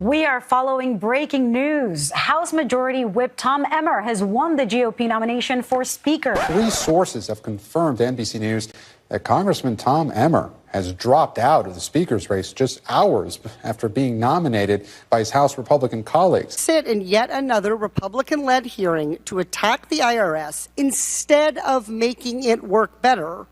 We are following breaking news. House Majority Whip Tom Emmer has won the GOP nomination for Speaker. 3 sources have confirmed to NBC News that Congressman Tom Emmer has dropped out of the Speaker's race just hours after being nominated by his House Republican colleagues. Sit in yet another Republican-led hearing to attack the IRS instead of making it work better.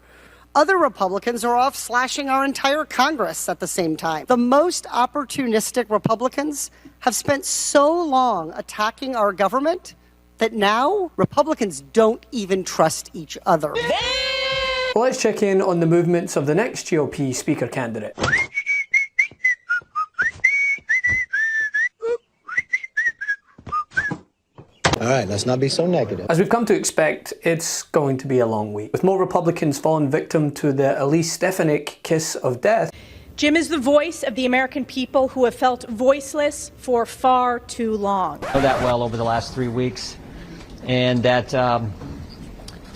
Other Republicans are off slashing our entire Congress at the same time. The most opportunistic Republicans have spent so long attacking our government that now Republicans don't even trust each other. Well, let's check in on the movements of the next GOP Speaker candidate. All right, let's not be so negative. As we've come to expect, it's going to be a long week, with more Republicans falling victim to the Elise Stefanik kiss of death. Jim is the voice of the American people who have felt voiceless for far too long. I know that well over the last 3 weeks, and that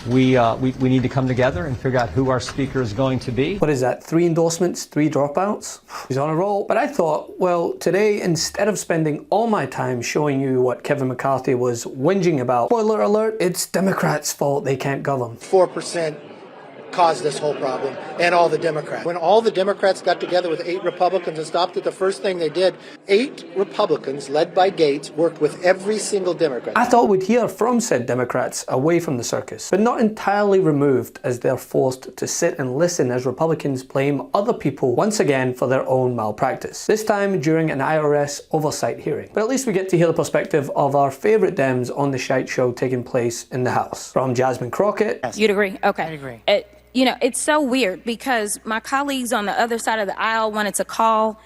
we need to come together and figure out who our speaker is going to be. What is that, 3 endorsements, 3 dropouts? He's on a roll. But I thought, well, today, instead of spending all my time showing you what Kevin McCarthy was whinging about, spoiler alert, it's Democrats' fault they can't govern. 4% caused this whole problem, and all the Democrats. When all the Democrats got together with 8 Republicans and stopped it, the first thing they did, 8 Republicans, led by Gates, worked with every single Democrat. I thought we'd hear from said Democrats away from the circus, but not entirely removed, as they're forced to sit and listen as Republicans blame other people once again for their own malpractice, this time during an IRS oversight hearing. But at least we get to hear the perspective of our favourite Dems on the shite show taking place in the House. From Jasmine Crockett. Yes. You'd agree? Okay. I agree. You know, it's so weird because my colleagues on the other side of the aisle wanted to call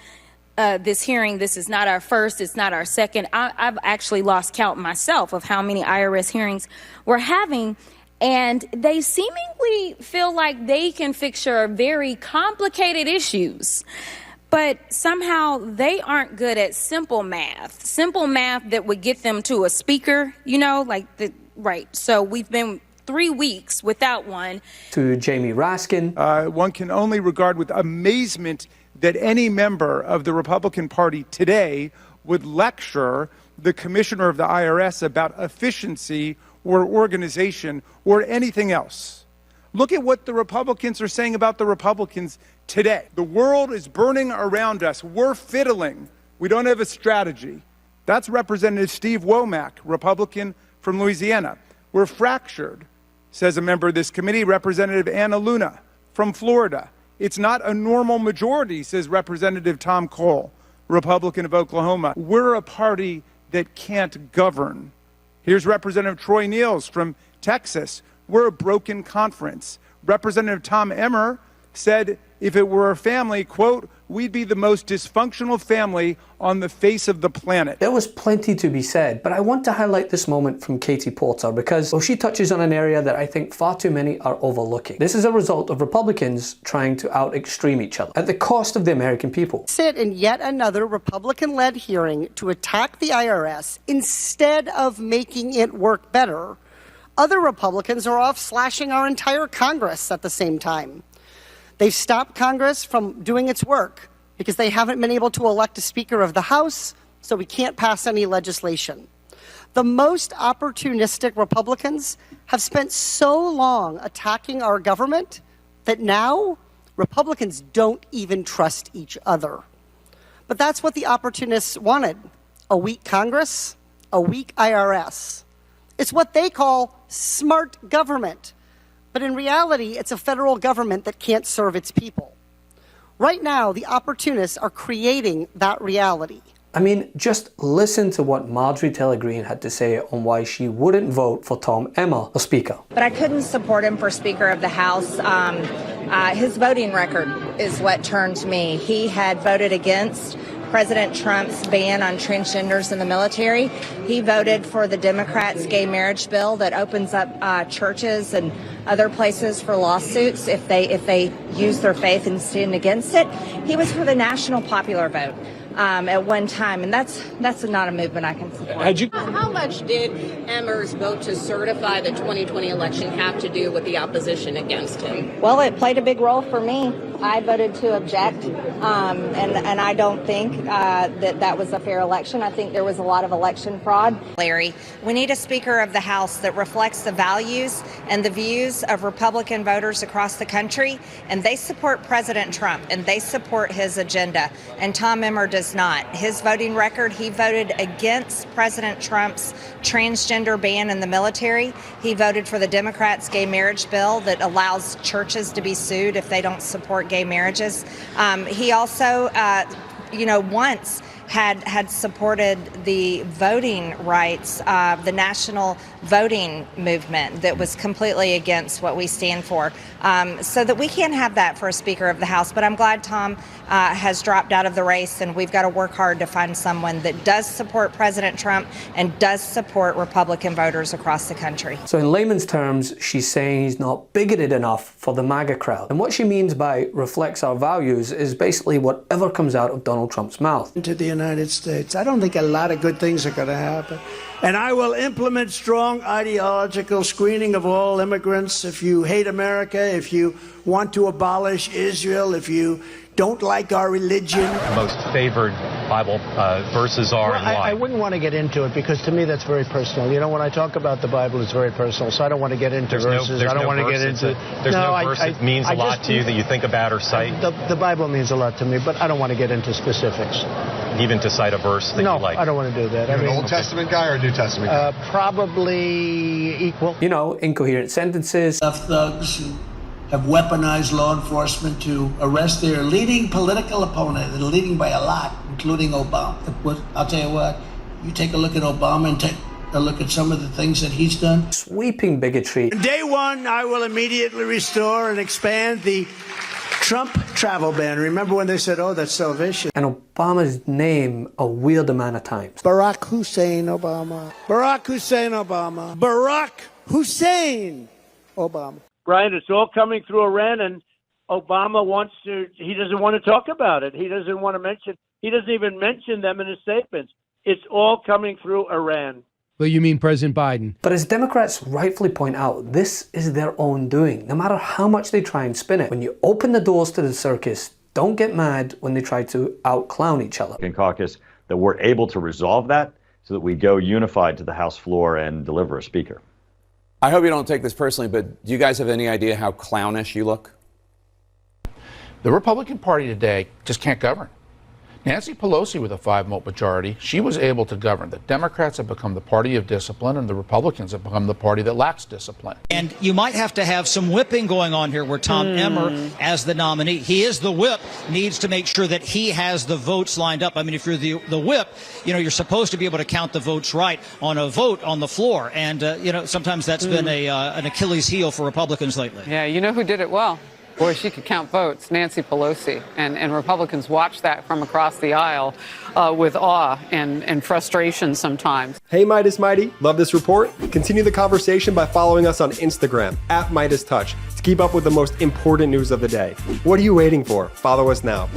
this hearing, this is not our first, it's not our second. I've actually lost count myself of how many IRS hearings we're having, and they seemingly feel like they can fix your very complicated issues. But somehow they aren't good at simple math that would get them to a speaker, you know, right. So we've been 3 weeks without one. To Jamie Raskin. One can only regard with amazement that any member of the Republican Party today would lecture the commissioner of the IRS about efficiency or organization or anything else. Look at what the Republicans are saying about the Republicans today. The world is burning around us. We're fiddling. We don't have a strategy. That's Representative Steve Womack, Republican from Louisiana. We're fractured, says a member of this committee, Representative Anna Luna from Florida. It's not a normal majority, says Representative Tom Cole, Republican of Oklahoma. We're a party that can't govern. Here's Representative Troy Niels from Texas. We're a broken conference. Representative Tom Emmer said if it were a family, quote, we'd be the most dysfunctional family on the face of the planet. There was plenty to be said, but I want to highlight this moment from Katie Porter because, well, she touches on an area that I think far too many are overlooking. This is a result of Republicans trying to out-extreme each other at the cost of the American people. Sit in yet another Republican-led hearing to attack the IRS instead of making it work better. Other Republicans are off slashing our entire Congress at the same time. They've stopped Congress from doing its work because they haven't been able to elect a Speaker of the House, so we can't pass any legislation. The most opportunistic Republicans have spent so long attacking our government that now Republicans don't even trust each other. But that's what the opportunists wanted: a weak Congress, a weak IRS. It's what they call smart government. But in reality, it's a federal government that can't serve its people. Right now, the opportunists are creating that reality. I mean, just listen to what Marjorie Taylor Greene had to say on why she wouldn't vote for Tom Emmer for Speaker. But I couldn't support him for Speaker of the House. His voting record is what turned me. He had voted against President Trump's ban on transgenders in the military. He voted for the Democrats' gay marriage bill that opens up churches and other places for lawsuits if they use their faith and stand against it. He was for the national popular vote. at one time, and that's not a movement I can support. How much did Emmer's vote to certify the 2020 election have to do with the opposition against him? Well, it played a big role for me. I voted to object, and I don't think that was a fair election. I think there was a lot of election fraud. Larry, we need a Speaker of the House that reflects the values and the views of Republican voters across the country, and they support President Trump, and they support his agenda, and Tom Emmer does not. His voting record, he voted against President Trump's transgender ban in the military. He voted for the Democrats' gay marriage bill that allows churches to be sued if they don't support gay marriages. He also, once had supported the voting rights of the national voting movement that was completely against what we stand for. So that we can't have that for a Speaker of the House. But I'm glad Tom has dropped out of the race, and we've got to work hard to find someone that does support President Trump and does support Republican voters across the country. So in layman's terms, she's saying he's not bigoted enough for the MAGA crowd. And what she means by reflects our values is basically whatever comes out of Donald Trump's mouth. To the United States, I don't think a lot of good things are going to happen. And I will implement strong ideological screening of all immigrants. If you hate America, if you want to abolish Israel, if you don't like our religion. Most favored Bible verses are and why? I wouldn't want to get into it because to me that's very personal. You know, when I talk about the Bible, it's very personal. So I don't want to get into verses. I don't want to get into. There's no verse that means a lot to you that you think about or cite? The Bible means a lot to me, but I don't want to get into specifics. Even to cite a verse that you like? No, I don't want to do that. You're an Old Testament guy or a New Testament guy? Probably equal. You know, incoherent sentences. Thugs who have weaponized law enforcement to arrest their leading political opponent. They're leading by a lot, including Obama. I'll tell you what, you take a look at Obama and take a look at some of the things that he's done. Sweeping bigotry. Day one, I will immediately restore and expand the Trump travel ban. Remember when they said, oh, that's so vicious? And Obama's name a weird amount of times. Barack Hussein Obama. Barack Hussein Obama. Barack Hussein Obama. Brian, it's all coming through Iran, and Obama he doesn't want to talk about it. He doesn't even mention them in his statements. It's all coming through Iran. Well, you mean President Biden? But as Democrats rightfully point out, this is their own doing, no matter how much they try and spin it. When you open the doors to the circus, don't get mad when they try to out-clown each other. In caucus, that we're able to resolve that so that we go unified to the House floor and deliver a speaker. I hope you don't take this personally, but do you guys have any idea how clownish you look? The Republican Party today just can't govern. Nancy Pelosi, with a 5-vote majority, she was able to govern. The Democrats have become the party of discipline, and the Republicans have become the party that lacks discipline. And you might have to have some whipping going on here where Tom Emmer, as the nominee, he is the whip, needs to make sure that he has the votes lined up. I mean, if you're the whip, you're supposed to be able to count the votes right on a vote on the floor. And, sometimes that's been an Achilles heel for Republicans lately. Yeah, you know who did it well? Boy, she could count votes, Nancy Pelosi. And Republicans watch that from across the aisle with awe and frustration sometimes. Hey, Meidas Mighty. Love this report? Continue the conversation by following us on Instagram, @MeidasTouch, to keep up with the most important news of the day. What are you waiting for? Follow us now.